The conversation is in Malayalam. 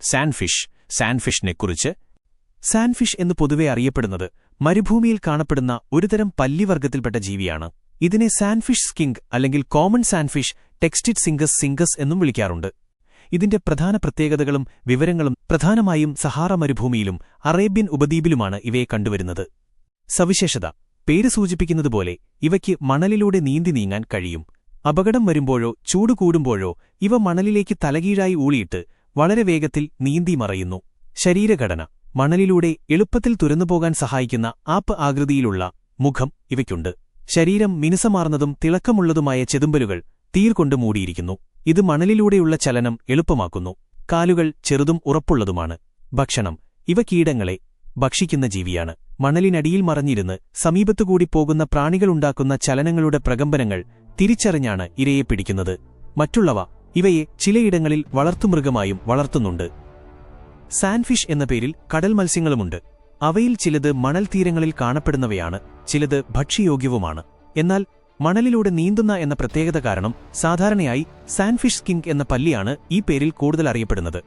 സാൻഫിഷിനെക്കുറിച്ച്. സാൻഫിഷ് എന്ന് പൊതുവെ അറിയപ്പെടുന്നത് മരുഭൂമിയിൽ കാണപ്പെടുന്ന ഒരുതരം പല്ലിവർഗത്തിൽപ്പെട്ട ജീവിയാണ്. ഇതിനെ സാൻഫിഷ് സ്കിങ്ക് അല്ലെങ്കിൽ കോമൺ സാൻഫിഷ് ടെക്സ്റ്റിഡ് സിംഗസ് എന്നും വിളിക്കാറുണ്ട്. ഇതിന്റെ പ്രധാന പ്രത്യേകതകളും വിവരങ്ങളും പ്രധാനമായും സഹാറ മരുഭൂമിയിലും അറേബ്യൻ ഉപദ്വീപിലുമാണ് ഇവയെ കണ്ടുവരുന്നത്. സവിശേഷത: പേര് സൂചിപ്പിക്കുന്നതുപോലെ ഇവയ്ക്ക് മണലിലൂടെ നീന്തി നീങ്ങാൻ കഴിയും. അപകടം വരുമ്പോഴോ ചൂട് കൂടുമ്പോഴോ ഇവ മണലിലേക്ക് തലകീഴായി ഊളിയിട്ട് വളരെ വേഗത്തിൽ നീന്തി മറയുന്നു. ശരീരഘടന: മണലിലൂടെ എളുപ്പത്തിൽ തുരന്നുപോകാൻ സഹായിക്കുന്ന ആപ്പ് ആകൃതിയിലുള്ള മുഖം ഇവയ്ക്കുണ്ട്. ശരീരം മിനുസമാർന്നതും തിളക്കമുള്ളതുമായ ചെതുമ്പലുകൾ തീർകൊണ്ട് മൂടിയിരിക്കുന്നു. ഇത് മണലിലൂടെയുള്ള ചലനം എളുപ്പമാക്കുന്നു. കാലുകൾ ചെറുതും ഉറപ്പുള്ളതുമാണ്. ഭക്ഷണം: ഇവ കീടങ്ങളെ ഭക്ഷിക്കുന്ന ജീവിയാണ്. മണലിനടിയിൽ മറഞ്ഞിരുന്ന് സമീപത്തുകൂടി പോകുന്ന പ്രാണികളുണ്ടാക്കുന്ന ചലനങ്ങളുടെ പ്രകമ്പനങ്ങൾ തിരിച്ചറിഞ്ഞാണ് ഇരയെ പിടിക്കുന്നത്. മറ്റുള്ളവ ഇവയെ ചിലയിടങ്ങളിൽ വളർത്തുമൃഗമായും വളർത്തുന്നുണ്ട്. സാൻഫിഷ് എന്ന പേരിൽ കടൽ മത്സ്യങ്ങളുമുണ്ട്. അവയിൽ ചിലത് മണൽ തീരങ്ങളിൽ കാണപ്പെടുന്നവയാണ്, ചിലത് ഭക്ഷ്യയോഗ്യവുമാണ്. എന്നാൽ മണലിലൂടെ നീന്തുന്ന എന്ന പ്രത്യേകത കാരണം സാധാരണയായി സാൻഫിഷ് സ്കിങ്ക് എന്ന പല്ലിയാണ് ഈ പേരിൽ കൂടുതൽ അറിയപ്പെടുന്നത്.